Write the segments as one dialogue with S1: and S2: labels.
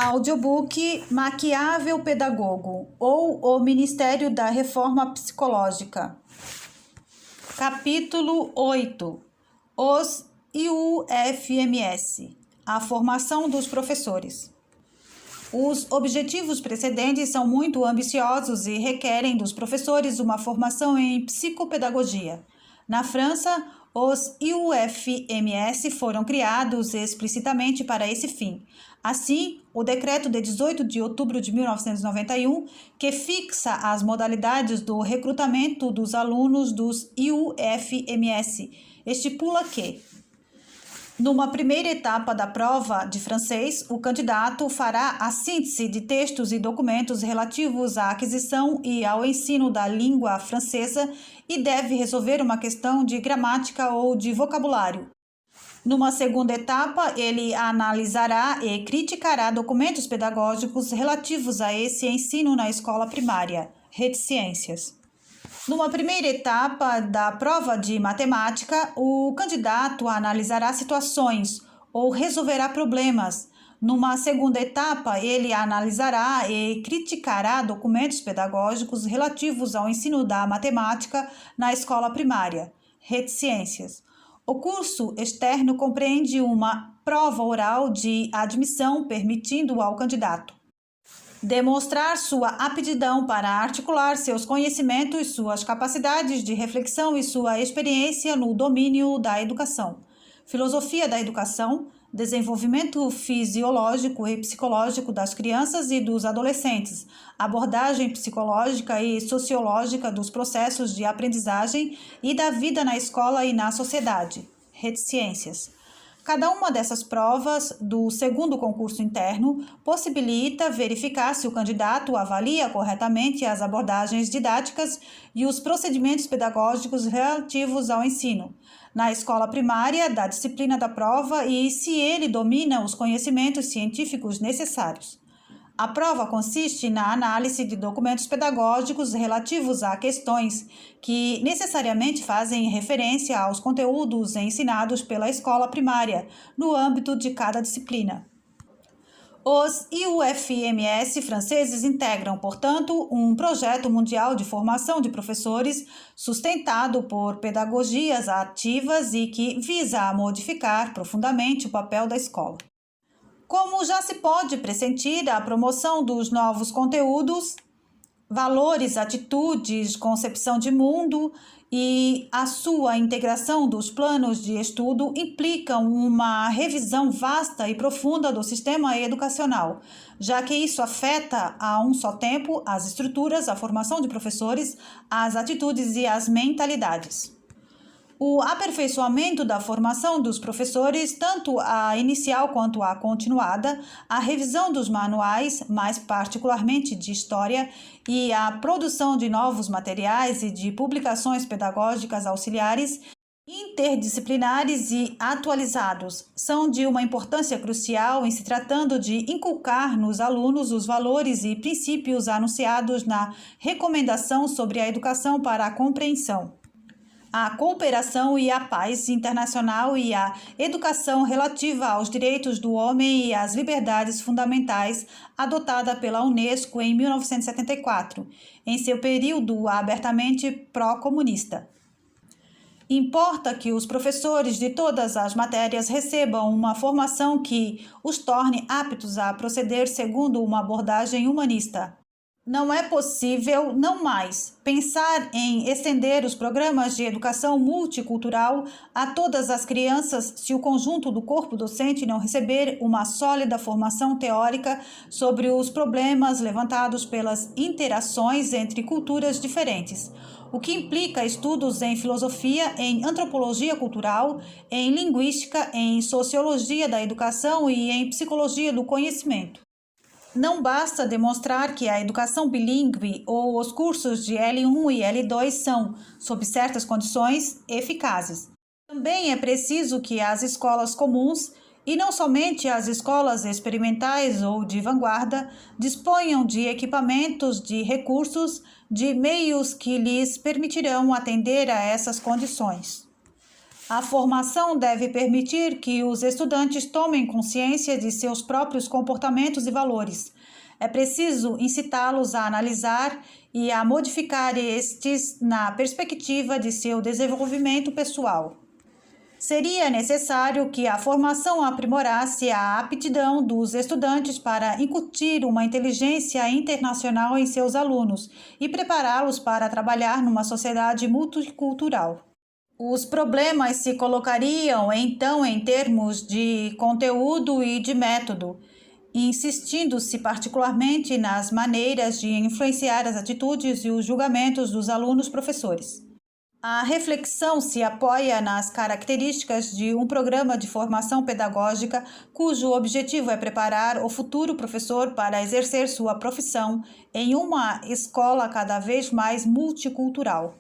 S1: Audiobook Maquiável Pedagogo ou O Ministério da Reforma Psicológica. Capítulo 8. Os IUFMS. A formação dos professores. Os objetivos precedentes são muito ambiciosos e requerem dos professores uma formação em psicopedagogia. Na França, os IUFMS foram criados explicitamente para esse fim. Assim, o decreto de 18 de outubro de 1991, que fixa as modalidades do recrutamento dos alunos dos IUFMS, estipula que, numa primeira etapa da prova de francês, o candidato fará a síntese de textos e documentos relativos à aquisição e ao ensino da língua francesa e deve resolver uma questão de gramática ou de vocabulário. Numa segunda etapa, ele analisará e criticará documentos pedagógicos relativos a esse ensino na escola primária, reticências. Numa primeira etapa da prova de matemática, o candidato analisará situações ou resolverá problemas. Numa segunda etapa, ele analisará e criticará documentos pedagógicos relativos ao ensino da matemática na escola primária, reticências. O curso externo compreende uma prova oral de admissão, permitindo ao candidato demonstrar sua aptidão para articular seus conhecimentos, suas capacidades de reflexão e sua experiência no domínio da educação, filosofia da educação, desenvolvimento fisiológico e psicológico das crianças e dos adolescentes, abordagem psicológica e sociológica dos processos de aprendizagem e da vida na escola e na sociedade, reticências. Cada uma dessas provas do segundo concurso interno possibilita verificar se o candidato avalia corretamente as abordagens didáticas e os procedimentos pedagógicos relativos ao ensino na escola primária da disciplina da prova e se ele domina os conhecimentos científicos necessários. A prova consiste na análise de documentos pedagógicos relativos a questões que necessariamente fazem referência aos conteúdos ensinados pela escola primária no âmbito de cada disciplina. Os IUFMS franceses integram, portanto, um projeto mundial de formação de professores sustentado por pedagogias ativas e que visa modificar profundamente o papel da escola. Como já se pode pressentir, a promoção dos novos conteúdos, valores, atitudes, concepção de mundo e a sua integração dos planos de estudo implicam uma revisão vasta e profunda do sistema educacional, já que isso afeta a um só tempo as estruturas, a formação de professores, as atitudes e as mentalidades. O aperfeiçoamento da formação dos professores, tanto a inicial quanto a continuada, a revisão dos manuais, mais particularmente de história, e a produção de novos materiais e de publicações pedagógicas auxiliares, interdisciplinares e atualizados, são de uma importância crucial em se tratando de inculcar nos alunos os valores e princípios anunciados na Recomendação sobre a Educação para a Compreensão, a cooperação e a paz internacional e a educação relativa aos direitos do homem e às liberdades fundamentais, adotada pela Unesco em 1974, em seu período abertamente pró-comunista. Importa que os professores de todas as matérias recebam uma formação que os torne aptos a proceder segundo uma abordagem humanista. Não é possível, não mais, pensar em estender os programas de educação multicultural a todas as crianças se o conjunto do corpo docente não receber uma sólida formação teórica sobre os problemas levantados pelas interações entre culturas diferentes, o que implica estudos em filosofia, em antropologia cultural, em linguística, em sociologia da educação e em psicologia do conhecimento. Não basta demonstrar que a educação bilíngue ou os cursos de L1 e L2 são, sob certas condições, eficazes. Também é preciso que as escolas comuns, e não somente as escolas experimentais ou de vanguarda, disponham de equipamentos, de recursos, de meios que lhes permitirão atender a essas condições. A formação deve permitir que os estudantes tomem consciência de seus próprios comportamentos e valores. É preciso incitá-los a analisar e a modificar estes na perspectiva de seu desenvolvimento pessoal. Seria necessário que a formação aprimorasse a aptidão dos estudantes para incutir uma inteligência internacional em seus alunos e prepará-los para trabalhar numa sociedade multicultural. Os problemas se colocariam então em termos de conteúdo e de método, insistindo-se particularmente nas maneiras de influenciar as atitudes e os julgamentos dos alunos-professores. A reflexão se apoia nas características de um programa de formação pedagógica cujo objetivo é preparar o futuro professor para exercer sua profissão em uma escola cada vez mais multicultural.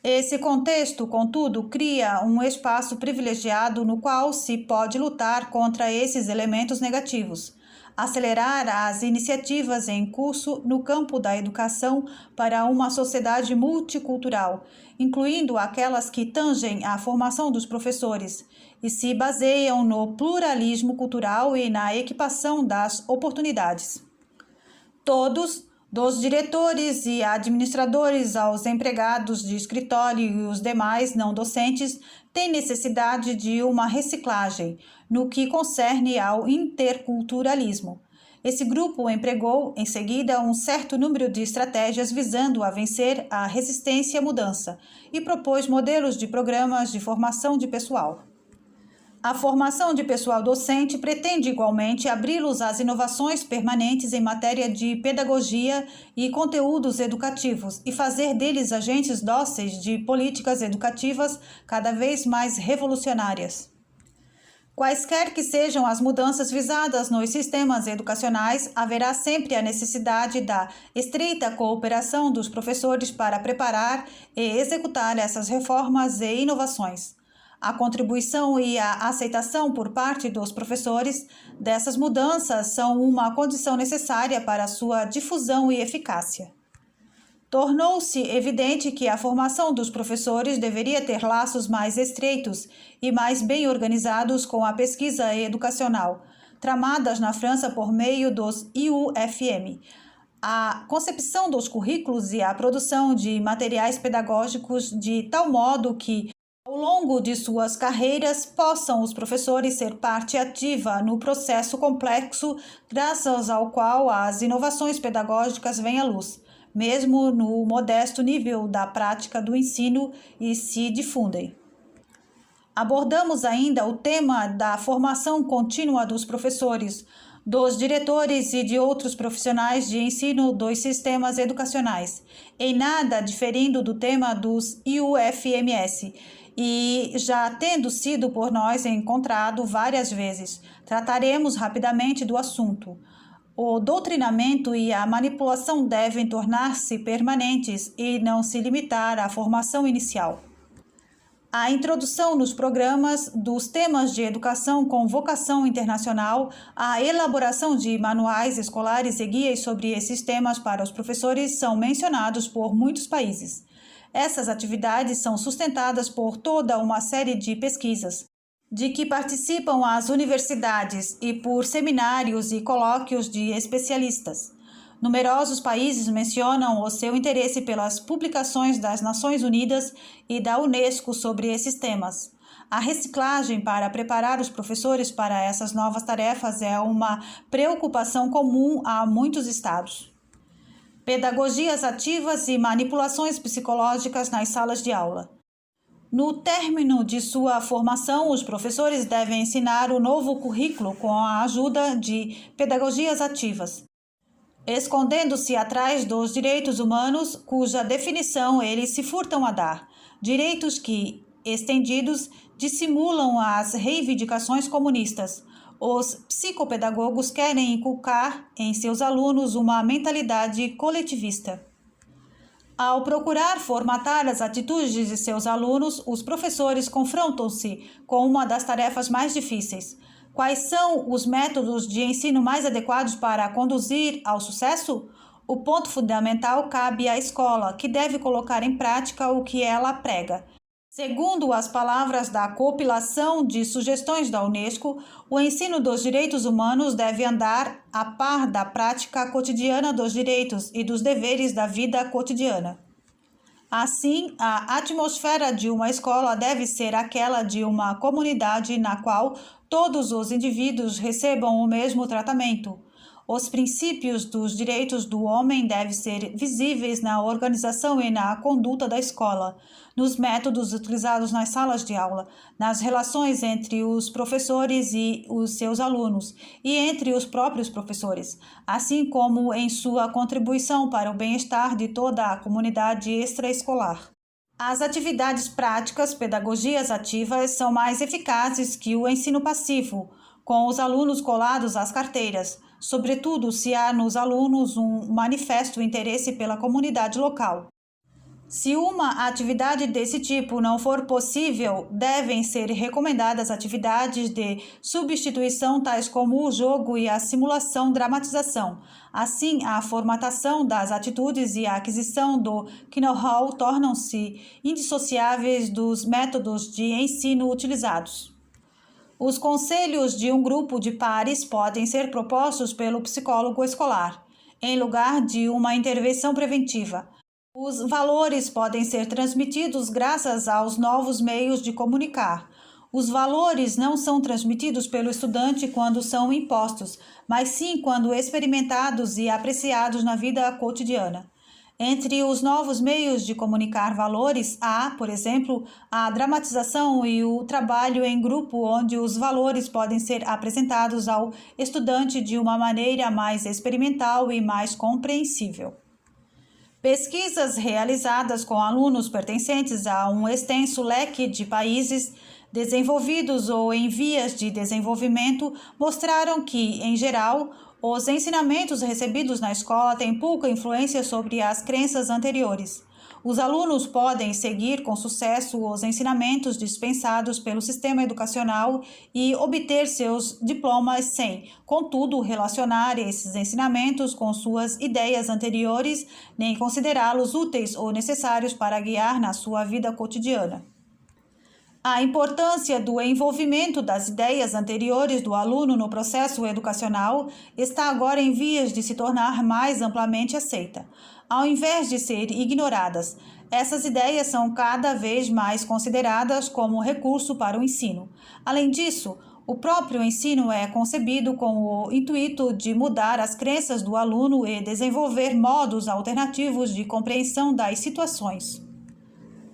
S1: Esse contexto, contudo, cria um espaço privilegiado no qual se pode lutar contra esses elementos negativos, acelerar as iniciativas em curso no campo da educação para uma sociedade multicultural, incluindo aquelas que tangem à formação dos professores e se baseiam no pluralismo cultural e na equipação das oportunidades. Todos, dos diretores e administradores aos empregados de escritório e os demais não docentes, têm necessidade de uma reciclagem no que concerne ao interculturalismo. Esse grupo empregou, em seguida, um certo número de estratégias visando a vencer a resistência à mudança e propôs modelos de programas de formação de pessoal. A formação de pessoal docente pretende igualmente abri-los às inovações permanentes em matéria de pedagogia e conteúdos educativos e fazer deles agentes dóceis de políticas educativas cada vez mais revolucionárias. Quaisquer que sejam as mudanças visadas nos sistemas educacionais, haverá sempre a necessidade da estreita cooperação dos professores para preparar e executar essas reformas e inovações. A contribuição e a aceitação por parte dos professores dessas mudanças são uma condição necessária para sua difusão e eficácia. Tornou-se evidente que a formação dos professores deveria ter laços mais estreitos e mais bem organizados com a pesquisa educacional, tramadas na França por meio dos IUFM. A concepção dos currículos e a produção de materiais pedagógicos de tal modo que, ao longo de suas carreiras, possam os professores ser parte ativa no processo complexo graças ao qual as inovações pedagógicas vêm à luz, mesmo no modesto nível da prática do ensino, e se difundem. Abordamos ainda o tema da formação contínua dos professores, dos diretores e de outros profissionais de ensino dos sistemas educacionais, em nada diferindo do tema dos IUFMS, e já tendo sido por nós encontrado várias vezes, trataremos rapidamente do assunto. O doutrinamento e a manipulação devem tornar-se permanentes e não se limitar à formação inicial. A introdução nos programas dos temas de educação com vocação internacional, a elaboração de manuais escolares e guias sobre esses temas para os professores são mencionados por muitos países. Essas atividades são sustentadas por toda uma série de pesquisas, de que participam as universidades e por seminários e colóquios de especialistas. Numerosos países mencionam o seu interesse pelas publicações das Nações Unidas e da Unesco sobre esses temas. A reciclagem para preparar os professores para essas novas tarefas é uma preocupação comum a muitos estados. Pedagogias ativas e manipulações psicológicas nas salas de aula. No término de sua formação, os professores devem ensinar o novo currículo com a ajuda de pedagogias ativas, escondendo-se atrás dos direitos humanos, cuja definição eles se furtam a dar, direitos que, estendidos, dissimulam as reivindicações comunistas. Os psicopedagogos querem inculcar em seus alunos uma mentalidade coletivista. Ao procurar formatar as atitudes de seus alunos, os professores confrontam-se com uma das tarefas mais difíceis. Quais são os métodos de ensino mais adequados para conduzir ao sucesso? O ponto fundamental cabe à escola, que deve colocar em prática o que ela prega. Segundo as palavras da compilação de sugestões da Unesco, o ensino dos direitos humanos deve andar a par da prática cotidiana dos direitos e dos deveres da vida cotidiana. Assim, a atmosfera de uma escola deve ser aquela de uma comunidade na qual todos os indivíduos recebam o mesmo tratamento. Os princípios dos direitos do homem devem ser visíveis na organização e na conduta da escola, nos métodos utilizados nas salas de aula, nas relações entre os professores e os seus alunos e entre os próprios professores, assim como em sua contribuição para o bem-estar de toda a comunidade extraescolar. As atividades práticas, pedagogias ativas, são mais eficazes que o ensino passivo, com os alunos colados às carteiras, sobretudo se há nos alunos um manifesto interesse pela comunidade local. Se uma atividade desse tipo não for possível, devem ser recomendadas atividades de substituição tais como o jogo e a simulação-dramatização. Assim, a formatação das atitudes e a aquisição do know-how tornam-se indissociáveis dos métodos de ensino utilizados. Os conselhos de um grupo de pares podem ser propostos pelo psicólogo escolar, em lugar de uma intervenção preventiva. Os valores podem ser transmitidos graças aos novos meios de comunicar. Os valores não são transmitidos pelo estudante quando são impostos, mas sim quando experimentados e apreciados na vida cotidiana. Entre os novos meios de comunicar valores há, por exemplo, a dramatização e o trabalho em grupo, onde os valores podem ser apresentados ao estudante de uma maneira mais experimental e mais compreensível. Pesquisas realizadas com alunos pertencentes a um extenso leque de países desenvolvidos ou em vias de desenvolvimento mostraram que, em geral, os ensinamentos recebidos na escola têm pouca influência sobre as crenças anteriores. Os alunos podem seguir com sucesso os ensinamentos dispensados pelo sistema educacional e obter seus diplomas sem, contudo, relacionar esses ensinamentos com suas ideias anteriores, nem considerá-los úteis ou necessários para guiar na sua vida cotidiana. A importância do envolvimento das ideias anteriores do aluno no processo educacional está agora em vias de se tornar mais amplamente aceita. Ao invés de ser ignoradas, essas ideias são cada vez mais consideradas como recurso para o ensino. Além disso, o próprio ensino é concebido com o intuito de mudar as crenças do aluno e desenvolver modos alternativos de compreensão das situações.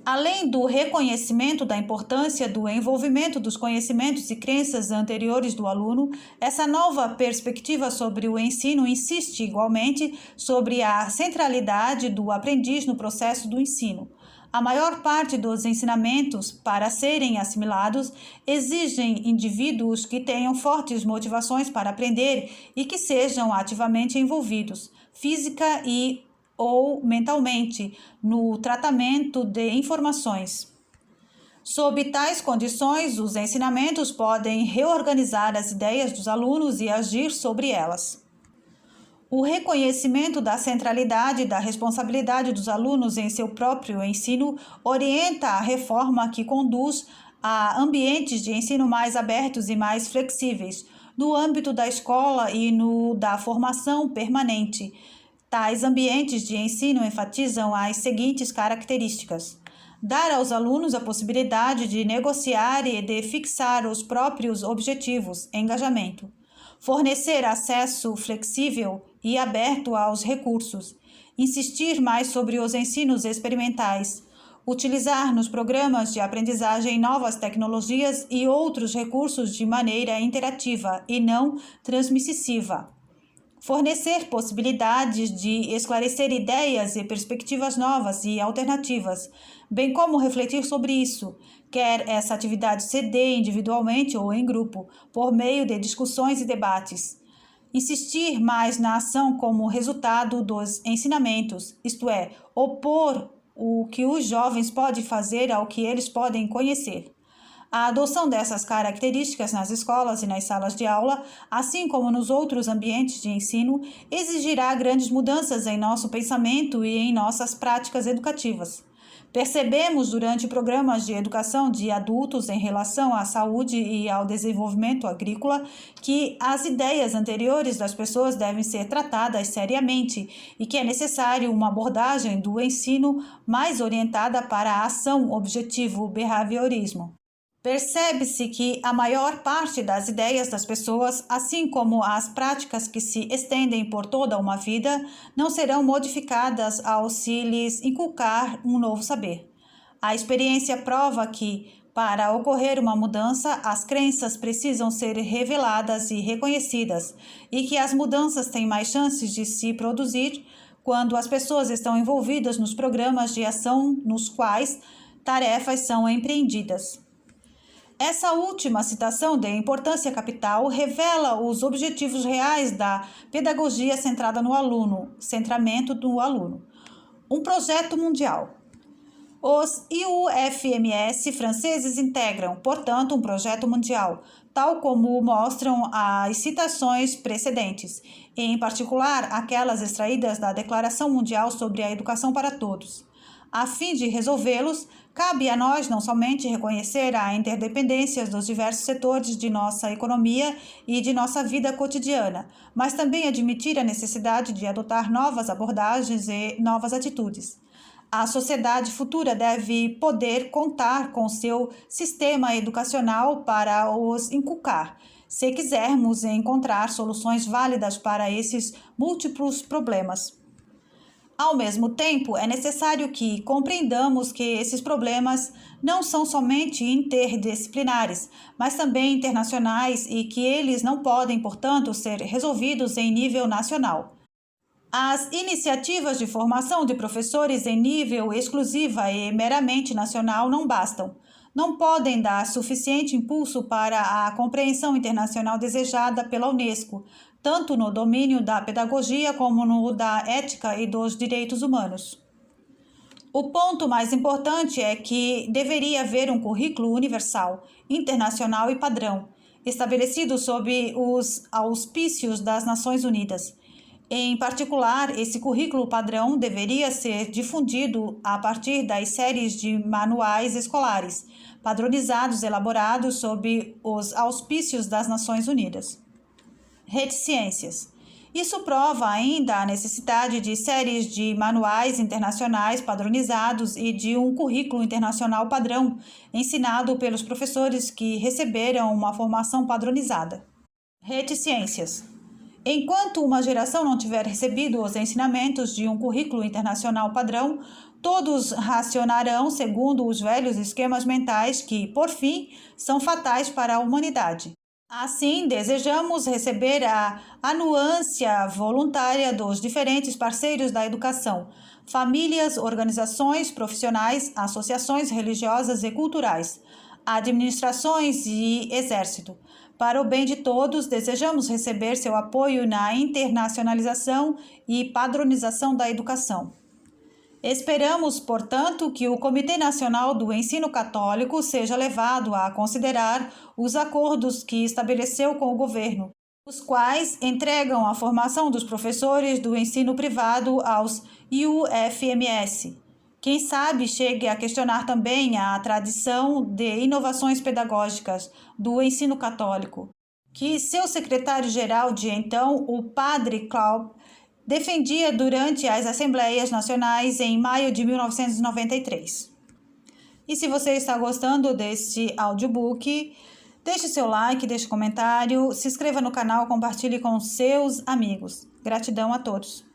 S1: Além do reconhecimento da importância do envolvimento dos conhecimentos e crenças anteriores do aluno, essa nova perspectiva sobre o ensino insiste igualmente sobre a centralidade do aprendiz no processo do ensino. A maior parte dos ensinamentos, para serem assimilados, exigem indivíduos que tenham fortes motivações para aprender e que sejam ativamente envolvidos, física ou mentalmente, no tratamento de informações. Sob tais condições, os ensinamentos podem reorganizar as ideias dos alunos e agir sobre elas. O reconhecimento da centralidade e da responsabilidade dos alunos em seu próprio ensino orienta a reforma que conduz a ambientes de ensino mais abertos e mais flexíveis, no âmbito da escola e da formação permanente. Tais ambientes de ensino enfatizam as seguintes características: dar aos alunos a possibilidade de negociar e de fixar os próprios objetivos, engajamento; fornecer acesso flexível e aberto aos recursos; insistir mais sobre os ensinos experimentais; utilizar nos programas de aprendizagem novas tecnologias e outros recursos de maneira interativa e não transmissiva; fornecer possibilidades de esclarecer ideias e perspectivas novas e alternativas, bem como refletir sobre isso, quer essa atividade se dê individualmente ou em grupo, por meio de discussões e debates. Insistir mais na ação como resultado dos ensinamentos, isto é, opor o que os jovens podem fazer ao que eles podem conhecer. A adoção dessas características nas escolas e nas salas de aula, assim como nos outros ambientes de ensino, exigirá grandes mudanças em nosso pensamento e em nossas práticas educativas. Percebemos durante programas de educação de adultos em relação à saúde e ao desenvolvimento agrícola que as ideias anteriores das pessoas devem ser tratadas seriamente e que é necessário uma abordagem do ensino mais orientada para a ação objetivo behaviorismo. Percebe-se que a maior parte das ideias das pessoas, assim como as práticas que se estendem por toda uma vida, não serão modificadas ao se lhes inculcar um novo saber. A experiência prova que, para ocorrer uma mudança, as crenças precisam ser reveladas e reconhecidas, e que as mudanças têm mais chances de se produzir quando as pessoas estão envolvidas nos programas de ação nos quais tarefas são empreendidas. Essa última citação de importância capital revela os objetivos reais da pedagogia centrada no aluno, centramento do aluno. Um projeto mundial. Os IUFMS franceses integram, portanto, um projeto mundial, tal como mostram as citações precedentes, em particular aquelas extraídas da Declaração Mundial sobre a Educação para Todos. A fim de resolvê-los, cabe a nós não somente reconhecer a interdependência dos diversos setores de nossa economia e de nossa vida cotidiana, mas também admitir a necessidade de adotar novas abordagens e novas atitudes. A sociedade futura deve poder contar com seu sistema educacional para os inculcar, se quisermos encontrar soluções válidas para esses múltiplos problemas. Ao mesmo tempo, é necessário que compreendamos que esses problemas não são somente interdisciplinares, mas também internacionais e que eles não podem, portanto, ser resolvidos em nível nacional. As iniciativas de formação de professores em nível exclusiva e meramente nacional não bastam. Não podem dar suficiente impulso para a compreensão internacional desejada pela Unesco, tanto no domínio da pedagogia como no da ética e dos direitos humanos. O ponto mais importante é que deveria haver um currículo universal, internacional e padrão, estabelecido sob os auspícios das Nações Unidas. Em particular, esse currículo padrão deveria ser difundido a partir das séries de manuais escolares, padronizados elaborados sob os auspícios das Nações Unidas. Reticências. Isso prova ainda a necessidade de séries de manuais internacionais padronizados e de um currículo internacional padrão, ensinado pelos professores que receberam uma formação padronizada. Reticências. Enquanto uma geração não tiver recebido os ensinamentos de um currículo internacional padrão, todos racionarão segundo os velhos esquemas mentais que, por fim, são fatais para a humanidade. Assim, desejamos receber a anuência voluntária dos diferentes parceiros da educação, famílias, organizações profissionais, associações religiosas e culturais, administrações e exército. Para o bem de todos, desejamos receber seu apoio na internacionalização e padronização da educação. Esperamos, portanto, que o Comitê Nacional do Ensino Católico seja levado a considerar os acordos que estabeleceu com o governo, os quais entregam a formação dos professores do ensino privado aos IUFMS. Quem sabe chegue a questionar também a tradição de inovações pedagógicas do ensino católico, que seu secretário-geral de então, o padre Klaub, defendia durante as Assembleias Nacionais em maio de 1993. E se você está gostando deste audiobook, deixe seu like, deixe comentário, se inscreva no canal, compartilhe com seus amigos. Gratidão a todos.